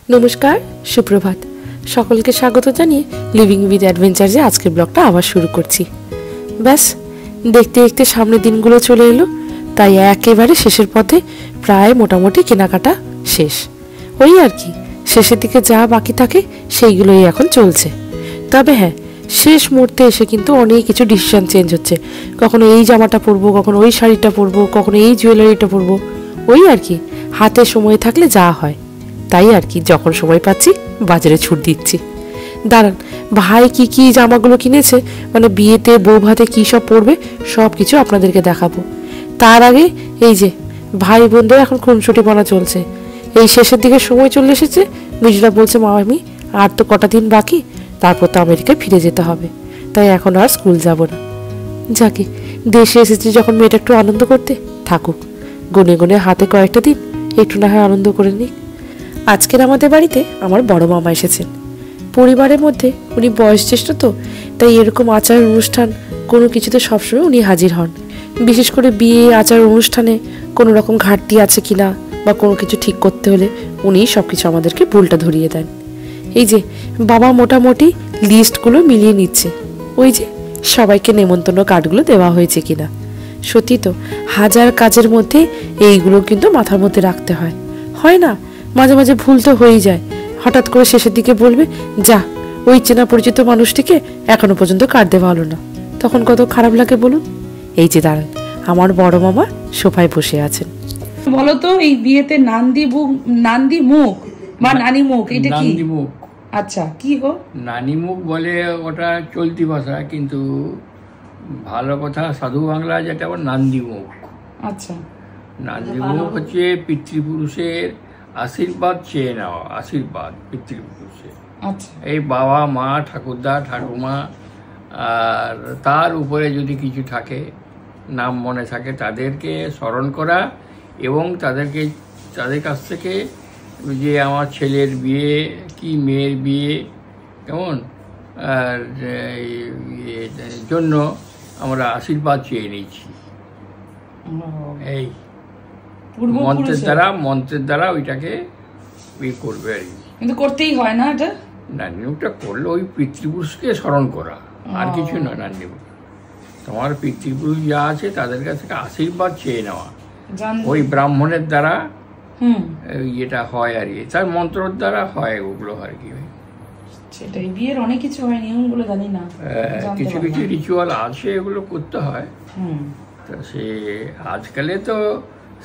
নমস্কার, সুপ্রভাত। সকলকে স্বাগত জানিয়ে লিভিং উইথ অ্যাডভেঞ্চার্সে আজকের ব্লগটা আবার শুরু করছি। ব্যাস দেখতে দেখতে সামনের দিনগুলো চলে এলো, তাই একেবারে শেষের পথে। প্রায় মোটামুটি কেনাকাটা শেষ। ওই আর কি, শেষের দিকে যা বাকি থাকে সেইগুলোই এখন চলছে। তবে হ্যাঁ, শেষ মুহূর্তে এসে কিন্তু অনেক কিছু ডিসিশন চেঞ্জ হচ্ছে। কখনো এই জামাটা পরবো, কখনো ওই শাড়িটা পরবো, কখনো এই জুয়েলারিটা পরবো। ওই আর কি, হাতে সময় থাকলে যা হয় তাই আর কি, যখন সময় পাচ্ছি বাজারে ছুট দিচ্ছি। দাঁড়ান, ভাই কি কি জামাগুলো কিনেছে, মানে বিয়েতে বউ ভাতে কী সব পরবে সব কিছু আপনাদেরকে দেখাবো। তার আগে এই যে ভাই বোনদের এখন খুনসুটিপনা চলছে। এই শেষের দিকে সময় চলে এসেছে। মিজরা বলছে, মা আমি আর তো কটা দিন বাকি, তারপর তো আমেরিকায় ফিরে যেতে হবে, তাই এখন আর স্কুল যাব না। যাকে দেশে এসেছি যখন মেয়েটা একটু আনন্দ করতে থাকুক, গুনে গুনে হাতে কয়েকটা দিন একটু না হয় আনন্দ করে নিক। আজকের আমাদের বাড়িতে আমার বড় মামা এসেছেন। পরিবারের মধ্যে উনি বয়োজ্যেষ্ঠ, তো তাই এরকম আচার অনুষ্ঠান কোনো কিছুতে সবসময় উনি হাজির হন। বিশেষ করে বিয়ে আচার অনুষ্ঠানে কোনো রকম ঘাটতি আছে কিনা বা কোনো কিছু ঠিক করতে হলে উনিই সব কিছু আমাদেরকে ভুলটা ধরিয়ে দেন। এই যে বাবা মোটামুটি লিস্টগুলো মিলিয়ে নিচ্ছে, ওই যে সবাইকে নেমন্তন্ন কার্ডগুলো দেওয়া হয়েছে কিনা। সত্যি তো, হাজার কাজের মধ্যে এইগুলো কিন্তু মাথার মধ্যে রাখতে হয়। হয় না, মাঝে মাঝে ভুল তো হয়েই যায়। হঠাৎ করে শেষের দিকে বলবে, যা ওই চেনা পরিচিত মানুষটিকে এখনো পর্যন্ত কার্ড দেওয়া হলো না, তখন কত খারাপ লাগে বলুন। এই যে দাঁড়ান, আমার বড় মামা সোফায় বসে আছেন। বলতো এই বিয়েতে নান্দি মুখ বা নানি মুখ, এটা কি? নান্দি মুখ। আচ্ছা, কি গো? নানি মুখ বলে ওটা চলতি ভাষা, কিন্তু ভালো কথা সাধু বাংলা যেটা নান্দি মুখ। আচ্ছা, নান্দি মুখ হচ্ছে পিতৃপুরুষের আশীর্বাদ চেয়ে নেওয়া, আশীর্বাদ পিতৃপুরুষের। আচ্ছা, এই বাবা মা ঠাকুরদা ঠাকুমা, আর তার উপরে যদি কিছু থাকে, নাম মনে থাকে, তাদেরকে স্মরণ করা এবং তাদের কাছ থেকে যে আমার ছেলের বিয়ে কি মেয়ের বিয়ে কেমন আর জন্য আমরা আশীর্বাদ চেয়ে নিচ্ছি। এই মন্ত্রের দ্বারা ওইটাকে করবে আর কি। কিন্তু করতেই হয় না এটা? নান্দিমুখটা করলে ওই পিতৃপুরুষকে স্মরণ করা, আর কিছু নয়। নান্দিমুখ তোমার পিতৃপুরুষ যা আছে তাদের কাছ থেকে আশীর্বাদ চেয়ে নেওয়া, ওই ব্রাহ্মণের দ্বারা এটা হয় আর কি, তার মন্ত্রের দ্বারা হয় ওগুলো আর কি। সেটাই, বিয়ের অনেক কিছু হয়, নিয়মগুলো জানি না, কিছু কিছু রিচুয়াল আছে, এগুলো করতে হয়। তা সে আজকালে তো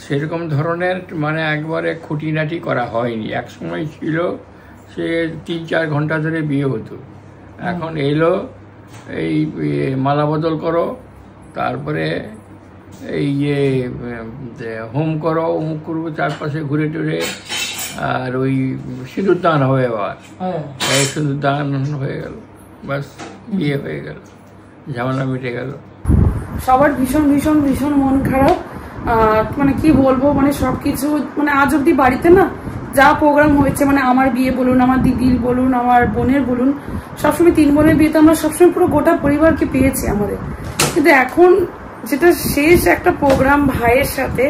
সেরকম ধরনের মানে একবারে খুঁটিনাটি করা হয়নি। এক সময় ছিল সে 3-4 ঘন্টা ধরে বিয়ে হতো, এখন এলো এই মালা বদল করো, তারপরে এই হোম করো, অমুক করবো, চারপাশে ঘুরে টুরে, আর ওই সিঁদুর দান হবে, এবার এই সিঁদুর দান হয়ে গেল, বাস বিয়ে হয়ে গেল, ঝামেলা মিটে গেল। সবার ভীষণ ভীষণ ভীষণ মন খারাপ। মানে কি বলবো, মানে সবকিছু মানে আজ অব্দি বাড়িতে না যা প্রোগ্রাম হয়েছে, মানে আমার বিয়ে বলুন, আমার দিদির বলুন, আমার বোনের বলুন, সবসময় 3 বোনের বিয়েতে আমরা সবসময় পুরো গোটা পরিবারকে পেয়েছি আমাদের। কিন্তু এখন যেটা শেষ একটা প্রোগ্রাম ভাইয়ের সাথে,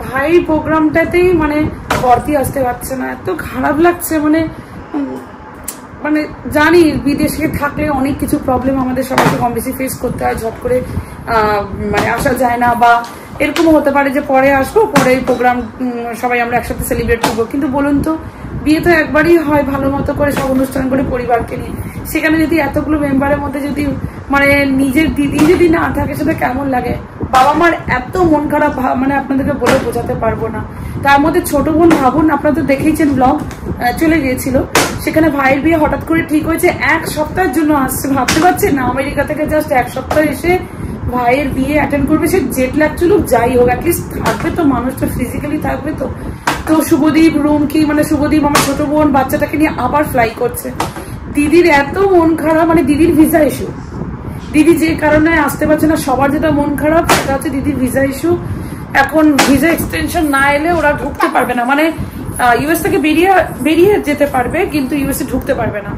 ভাই প্রোগ্রামটাতেই মানে বর্তি আসতে পারছে না, এত খারাপ লাগছে। মানে জানি বিদেশে থাকলে অনেক কিছু প্রবলেম আমাদের সবাইকে কম বেশি ফেস করতে হয়, ঝট করে মানে আসা যায় না, বা এরকমও হতে পারে যে পরে আসবো, পরে এই প্রোগ্রাম সবাই আমরা একসাথে সেলিব্রেট করবো। কিন্তু বলুন তো, বিয়ে তো একবারই হয় ভালো মতো করে সব অনুষ্ঠান করে পরিবারকে নিয়ে, সেখানে যদি এতগুলো মেম্বারের মধ্যে যদি মানে নিজের দিদি যদি না থাকে, সেটা কেমন লাগে। বাবা মার এত মন খারাপ, মানে আপনাদেরকে বলে বোঝাতে পারবো না। তার মধ্যে ছোট বোন ভাবুন, আপনারা তো দেখেইছেন ব্লগ, চলে গিয়েছিল, সেখানে ভাইয়ের বিয়ে হঠাৎ করে ঠিক হয়েছে, 1 সপ্তাহের জন্য আসছে। ভাবতে পারছেন না, আমেরিকা থেকে জাস্ট 1 সপ্তাহ এসে ভাইয়ের বিয়ে অ্যাটেন্ড করবে। সে জেট ল্যাগ চলুক যাই হোক, অ্যাটলিস্ট থাকবে তো, মানুষটা ফিজিক্যালি থাকবে তো। তো শুভদীপ রুমকি, মানে শুভদীপ আমার ছোট বোন বাচ্চাটাকে নিয়ে আবার ফ্লাই করছে। দিদির এত মন খারাপ, মানে দিদির ভিসা ইস্যু, দিদি যে কারণে আসতে পারছে না, সবার যেটা মন খারাপ সেটা হচ্ছে দিদির ভিসা ইস্যু। এখন ভিসা এক্সটেনশন না এলে ওরা ঢুকতে পারবে না, মানে ইউএস থেকে বেরিয়ে যেতে পারবে, কিন্তু ইউএসএ ঢুকতে পারবে না।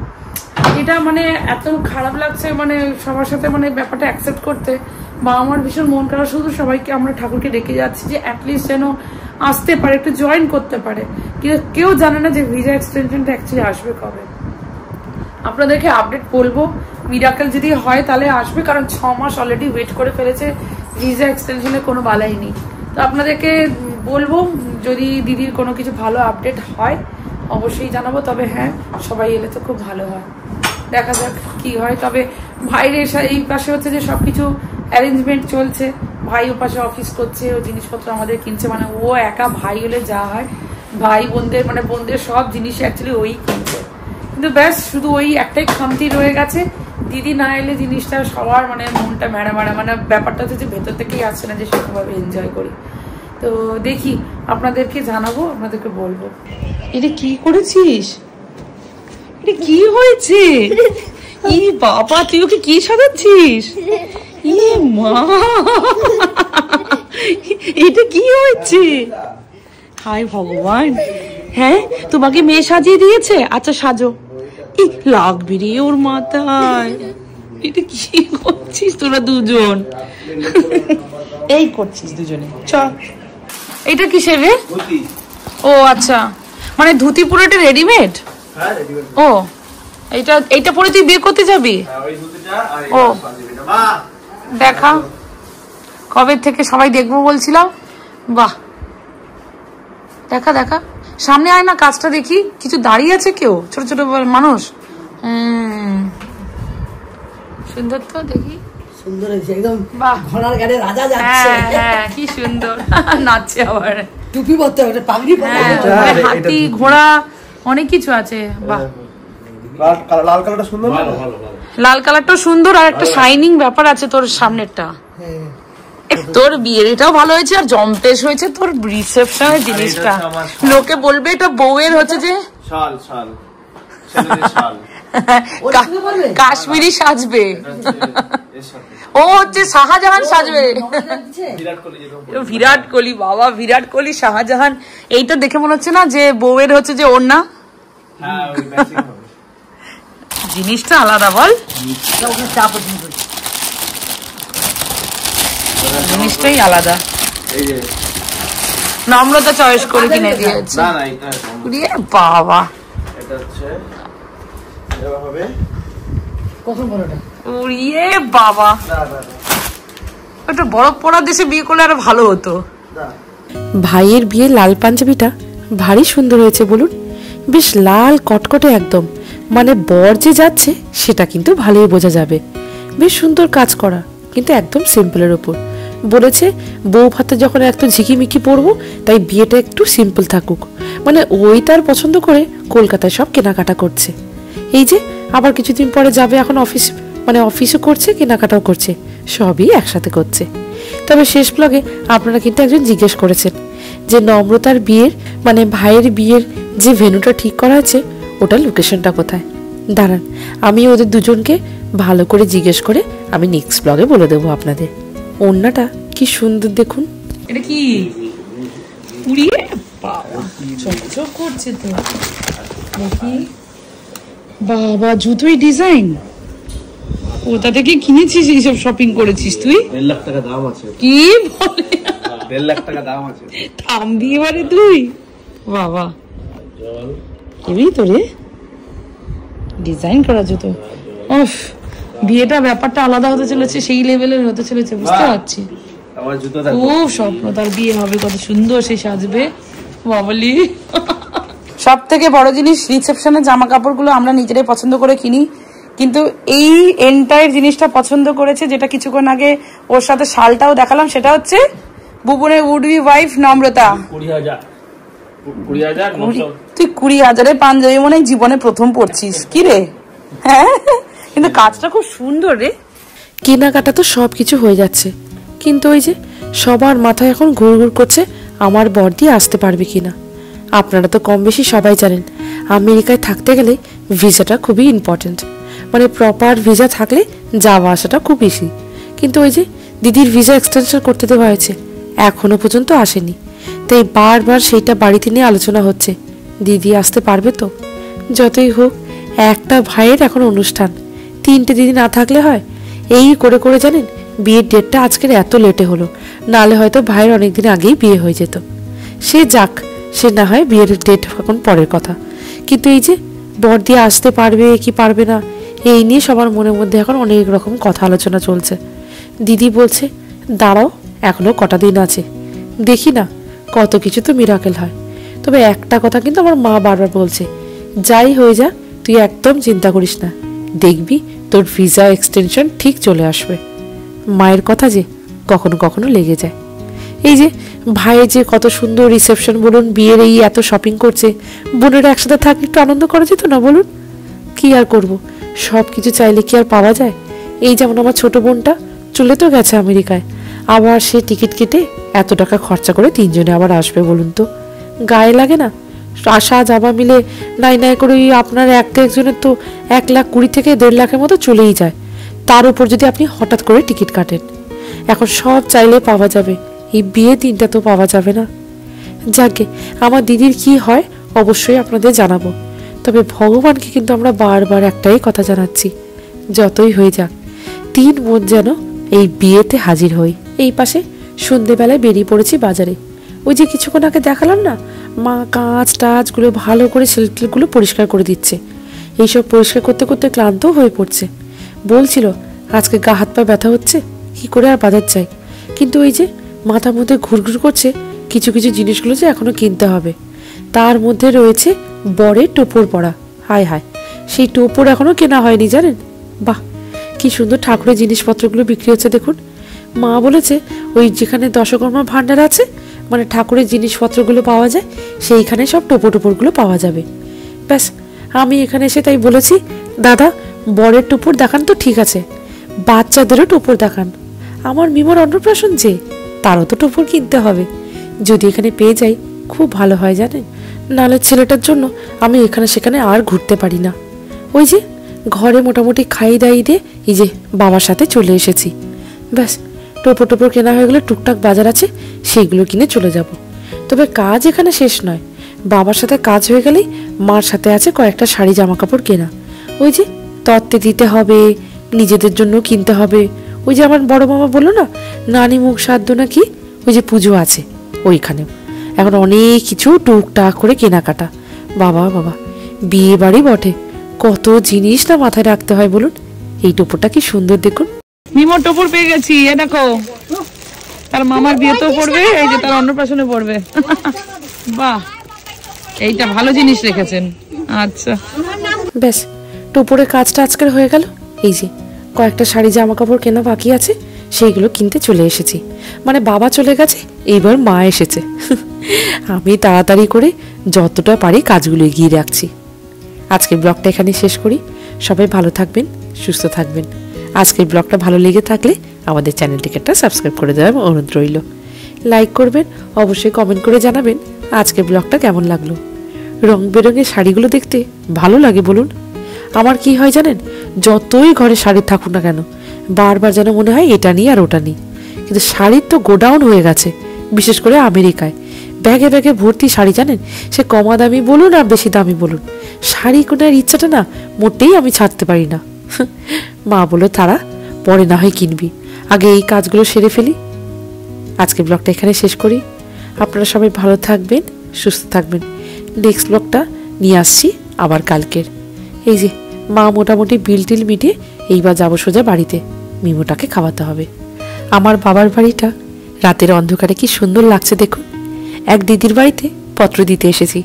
এটা মানে এত খারাপ লাগছে, মানে সবার সাথে মানে ব্যাপারটা অ্যাকসেপ্ট করতে। বা আমার ভীষণ মন খারাপ, শুধু সবাইকে আমরা ঠাকুরকে ডেকে যাচ্ছি যে অ্যাটলিস্ট যেন আসতে পারে, একটু জয়েন করতে পারে, কিন্তু কেউ জানে না যে ভিসা এক্সটেনশনটা অ্যাকচুয়ালি আসবে কবে। আপনাদেরকে আপডেট বলবো, মিরাকেল যদি হয় তাহলে আসবে, কারণ 6 মাস অলরেডি ওয়েট করে ফেলেছে, ভিসা এক্সটেনশনের কোনো বালাই নেই। তো আপনাদেরকে বলবো যদি দিদির কোনো কিছু ভালো আপডেট হয় অবশ্যই জানাবো। তবে হ্যাঁ, সবাই এলে তো খুব ভালো হয়, দেখা যাক কি হয়। তবে ভাইয়ের এই পাশে হচ্ছে যে সবকিছু অ্যারেঞ্জমেন্ট চলছে, ভাই ও পাশে অফিস করছে, ও জিনিসপত্র আমাদের কিনছে, মানে ও একা ভাই হলে যা হয়, ভাই বোনদের মানে বোনদের সব জিনিস অ্যাকচুয়ালি ওই কিনছে। কিন্তু ব্যাস শুধু ওই একটাই খামতি রয়ে গেছে, দিদি না এলে জিনিসটা সবার মানে মনটা ম্যাড়া ম্যাড়া, মানে ব্যাপারটা হচ্ছে যে ভেতর থেকেই আসছে না যে সেরকমভাবে এনজয় করি। তো দেখি, আপনাদেরকে জানাবো, আপনাদেরকে বলবো। এটা কি করেছিস? এটা কি হয়েছে? ই বাবা, তুই ওকে কি সাজাচ্ছিস? ই মা, এটা কি হয়েছে? হায় ভগবান, হ্যাঁ তোমাকে মেয়ে সাজিয়ে দিয়েছে? আচ্ছা সাজো। লাগবে রে ওর মাথায়। এটা কি করছিস তোরা দুজন? এই করছিস দুজনে, চল। এটা কিসের রে? ও আচ্ছা, মানে ধুতি পুরোটা রেডিমেড? ও, এইটা পরে তুই বিয়ে করতে যাবি? ও দেখা, কবে থেকে সবাই দেখবো বলছিলাম। বাহ, দেখা দেখা, সামনে আয় না, কাজটা দেখি। কিছু দাঁড়িয়ে আছে কেউ, ছোট ছোট মানুষ। সুন্দর তো, দেখি সুন্দর হয়েছে একদম, ঘোড়ার গাড়ি রাজা যাচ্ছে। হ্যাঁ কি সুন্দর নাচছে, আবার টুপি পরতে হবে, পাগড়ি পরতে হবে, হাতি ঘোড়া অনেক কিছু আছে। বাহ, লাল কালারটা সুন্দর, লাল কালারটাও সুন্দর, আর একটা শাইনিং ব্যাপার আছে তোর সামনেরটা। তোর বিয়ের এটাও ভালো হয়েছে, আর জম্পেশ হয়েছে তোর রিসেপশনের জিনিসটা। লোকে বলবে এটা বউয়ের হচ্ছে যে শাল শাল ছেলেদের শাল, কাশ্মীরি সাজবে। ও হচ্ছে শাহজাহান সাজবে, বিরাট কোহলি। বাবা, বিরাট কোহলি শাহজাহান, এইটা দেখে মনে হচ্ছে না যে বউয়ের হচ্ছে যে ওড়না? জিনিসটা আলাদা, বল জিনিসটাই আলাদা। নম্রতা চয়েস করে কিনে দিয়েছে। বাবা, বাবা, একটা বরফ পড়া দেশে বিয়ে করলে আরো ভালো হতো। ভাইয়ের বিয়ে লাল পাঞ্জাবিটা ভারী সুন্দর হয়েছে বলুন, বেশ লাল কটকটে একদম, মানে বর যে যাচ্ছে সেটা কিন্তু ভালোই বোঝা যাবে। বেশ সুন্দর কাজ করা, কিন্তু একদম সিম্পলের ওপর। বলেছে বউ ভাতে যখন একটু ঝিকিমিকি পরবো, তাই বিয়েটা একটু সিম্পল থাকুক। মানে ওই তার পছন্দ করে কলকাতায় সব কেনাকাটা করছে। এই যে আবার কিছুদিন পরে যাবে, এখন অফিস মানে অফিসও করছে, কেনাকাটাও করছে, সবই একসাথে করছে। তবে শেষ ব্লগে আপনারা কিন্তু একজন জিজ্ঞেস করেছেন যে নম্রতার বিয়ের মানে ভাইয়ের বিয়ের যে ভেন্যুটা ঠিক করা আছে ওটার লোকেশনটা কোথায়। দাঁড়ান, আমি ওদের দুজনকে ভালো করে জিজ্ঞেস করে আমি নেক্সট ব্লগে বলে দেবো আপনাদের। ওড়নাটা কি সুন্দর দেখুন। এটা কি পুড়িয়ে চকচক করছে তো, দেখি। বাবা, জুতোই ডিজাইন কোথা থেকে কিনেছিস? এইসব শপিং করেছিস তুই? 1.5 লাখ টাকা দাম আছে। কি বলে? 1.5 লাখ টাকা দাম আছে। থামবি এবারে তুই? বাবা, এবি তো রে ডিজাইন করা জুতো। ওফ, বিয়েটা ব্যাপারটা আলাদা হতে চলেছে, সেই লেভেলের হতে চলেছে, বুঝতে পারছি। আমার জুতো দেখো, খুব স্বপ্ন তার বিয়ে হবে, কত সুন্দর সে সাজবে বাবলি। সব থেকে বড় জিনিস, রিসেপশনের জামা কাপড়গুলো আমরা নিজেরাই পছন্দ করে কিনি, কিন্তু এই এন্টায়ার জিনিসটা পছন্দ করেছে, যেটা কিছুক্ষণ আগে ওর সাথে শালটাও দেখালাম, সেটা হচ্ছে বুবনের উড বি ওয়াইফ নম্রতা। 20,000 তুই 20,000-এর পাঞ্জাবি মনে হয় জীবনে প্রথম পড়ছিস কি রে? হ্যাঁ, কিন্তু কাজটা খুব সুন্দর রে। কেনাকাটা তো সব কিছু হয়ে যাচ্ছে, কিন্তু ওই যে সবার মাথায় এখন ঘুরঘুর করছে আমার বর্দি আসতে পারবে কিনা। আপনারা তো কম বেশি সবাই জানেন আমেরিকায় থাকতে গেলে ভিসাটা খুবই ইম্পর্টেন্ট, মানে প্রপার ভিসা থাকলে যাওয়া আসাটা খুব ইজি। কিন্তু ওই যে দিদির ভিসা এক্সটেনশন করতে দেওয়া হয়েছে, এখনো পর্যন্ত আসেনি, তাই বারবার সেইটা বাড়িতে নিয়ে আলোচনা হচ্ছে, দিদি আসতে পারবে তো? যতই হোক একটা ভাইয়ের এখন অনুষ্ঠান, 3টে দিদি না থাকলে হয়? এই করে করে জানেন বিয়ের ডেটটা আজকের এত লেটে হলো, নাহলে হয়তো ভাইয়ের অনেকদিন আগেই বিয়ে হয়ে যেত। সে যাক, সে না হয় বিয়ের ডেট এখন পরের কথা, কিন্তু এই যে বর দিয়ে আসতে পারবে কি পারবে না এই নিয়ে সবার মনের মধ্যে এখন অনেক রকম কথা আলোচনা চলছে। দিদি বলছে দাঁড়াও, এখনো কটা দিন আছে, দেখি না কত কিছু তো মিরাকেল হয়। তবে একটা কথা কিন্তু আমার মা বারবার বলছে, যাই হয়ে যা তুই একদম চিন্তা করিস না, দেখবি তোর ভিসা এক্সটেনশন ঠিক চলে আসবে। মায়ের কথা যে কখনো কখনো লেগে যায়। এই যে ভাইয়ের যে কত সুন্দর রিসেপশন বলুন, বিয়ের এই এত শপিং করছে, বোনেরা একসাথে থাকলে একটু আনন্দ করা যেত না বলুন? কি আর করব, সব কিছু চাইলে কি আর পাওয়া যায়? এই যেমন আমার ছোট বোনটা চলে তো গেছে আমেরিকায়, আবার সে টিকিট কেটে এত টাকা খরচা করে 3 জনে আবার আসবে বলুন তো, গায়ে লাগে না? আসা যাওয়া মিলে নাই নাই করে আপনার একজনের তো 1,20,000 থেকে 1.5 লাখের মতো চলেই যায়। তার উপর যদি আপনি হঠাৎ করে টিকিট কাটেন, এখন সব চাইলে পাওয়া যাবে, এই বিয়ে দিনটা তো পাওয়া যাবে না। যাকে আমার দিদির কি হয় অবশ্যই আপনাদের জানাবো, তবে ভগবানকে কিন্তু আমরা বারবার একটাই কথা জানাচ্ছি, যতই হয়ে যাক 3 বোন যেন এই বিয়েতে হাজির হই। এই পাশে সন্ধেবেলায় বেরিয়ে পড়েছি বাজারে। ওই যে কিছুক্ষণ আগে দেখালাম না, মা কাঁচ টাচগুলো ভালো করে সেলফগুলো পরিষ্কার করে দিচ্ছে। এইসব পরিষ্কার করতে করতে ক্লান্ত হয়ে পড়ছে, বলছিল আজকে গা হাত পা ব্যথা হচ্ছে, কি করে আর বাজার যাই। কিন্তু ওই যে মাথার মধ্যে ঘুরঘুর করছে কিছু কিছু জিনিসগুলো যে এখনো কিনতে হবে। তার মধ্যে রয়েছে বরের টোপর পরা, হায় হায়, সেই টোপর এখনো কেনা হয়নি জানেন। বাহ, কি সুন্দর ঠাকুরের জিনিসপত্রগুলো বিক্রি হচ্ছে দেখুন। মা বলেছে ওই যেখানে দশকর্মা ভাণ্ডার আছে, মানে ঠাকুরের জিনিসপত্রগুলো পাওয়া যায়, সেইখানে সব টোপরগুলো পাওয়া যাবে। ব্যাস, আমি এখানে এসে তাই বলেছি, দাদা বরের টোপর দেখান তো ঠিক আছে, বাচ্চাদেরও টোপর দেখান, আমার মিমোর অন্নপ্রাশন যে, তারও তো টোপর কিনতে হবে। যদি এখানে পেয়ে যাই খুব ভালো হয় জানেন, নাহলে ছেলেটার জন্য আমি এখানে সেখানে আর ঘুরতে পারি না। ওই যে ঘরে মোটামুটি খাই দাই দিয়ে এই যে বাবার সাথে চলে এসেছি। ব্যাস, টোপর কেনা হয়ে গেলে টুকটাক বাজার আছে, সেইগুলো কিনে চলে যাব। তবে কাজ এখানে শেষ নয়, বাবার সাথে কাজ হয়ে গেলেই মার সাথে আছে কয়েকটা শাড়ি জামা কাপড় কেনা। ওই যে তত্ত্বে দিতে হবে, নিজেদের জন্য কিনতে হবে। ওই যে আমার বড় মামা বললো না, নানি মুখ সাধ্য নাকি, ওই যে পুজো আছে ওইখানেও এখন অনেক কিছু টুকটাক করে কেনাকাটা। বাবা বাবা, বিয়ে বাড়ি বটে, কত জিনিস না মাথায় রাখতে হয় বলুন। এই টোপরটা কি সুন্দর দেখুন। মিমোর টোপর পেয়ে গেছি, এ দেখো, তার মামার বিয়েতেও পড়বে, এই যে তার অন্নপ্রাশনে পড়বে। বাহ, এইটা ভালো জিনিস রেখেছেন। আচ্ছা, ব্যাস, টোপরের কাজটা আজকের হয়ে গেল। এই যে কয়েকটা শাড়ি জামা কাপড় কেনা বাকি আছে, সেইগুলো কিনতে চলে এসেছি। মানে বাবা চলে গেছে, এইবার মা এসেছে। আমি তাড়াতাড়ি করে যতটা পারি কাজগুলো এগিয়ে রাখছি। আজকের ব্লগটা এখানে শেষ করি। সবাই ভালো থাকবেন, সুস্থ থাকবেন। আজকের ব্লগটা ভালো লেগে থাকলে আমাদের চ্যানেলটিকে একটা সাবস্ক্রাইব করে দেওয়ার অনুরোধ রইল। লাইক করবেন, অবশ্যই কমেন্ট করে জানাবেন আজকের ব্লগটা কেমন লাগলো। রং বেরঙের শাড়িগুলো দেখতে ভালো লাগে বলুন। আমার কি হয় জানেন, যতই ঘরে শাড়ি থাকুক না কেন, বারবার যেন মনে হয় এটা নিই আর ওটা নিই। কিন্তু শাড়ির তো গোডাউন হয়ে গেছে, বিশেষ করে আমেরিকায় ব্যাগে ব্যাগে ভর্তি শাড়ি জানেন, সে কমা দামি বলুন আর বেশি দামি বলুন, শাড়ি কেনার ইচ্ছাটা না মোটেই আমি ছাড়তে পারি না। মা বলো তারা পরে না হয় কিনবি, আগে এই কাজগুলো সেরে ফেলি। আজকে ব্লগটা এখানে শেষ করি। আপনারা সবাই ভালো থাকবেন, সুস্থ থাকবেন। নেক্সট ব্লগটা নিয়ে আসছি আবার কালকের। এই যে মা মোটামুটি বিল টিল মিটিয়ে এইবার যাবো সোজা বাড়িতে, মিমোটাকে খাওয়াতে হবে। আমার বাবার বাড়িটা রাতের অন্ধকারে কি সুন্দর লাগছে দেখুন। এক দিদির বাড়িতে পত্র দিতে এসেছি,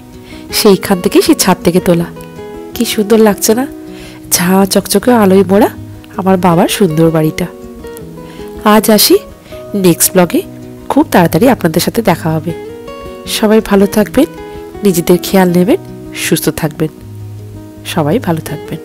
সেইখান থেকে সেই ছাদ থেকে তোলা, কি সুন্দর লাগছে না, ঝা চকচকে আলোয় মোড়া আমার বাবার সুন্দর বাড়িটা। আজ আসি, নেক্সট ব্লগে খুব তাড়াতাড়ি আপনাদের সাথে দেখা হবে। সবাই ভালো থাকবেন, নিজেদের খেয়াল নেবেন, সুস্থ থাকবেন। সবাই ভালো থাকবেন।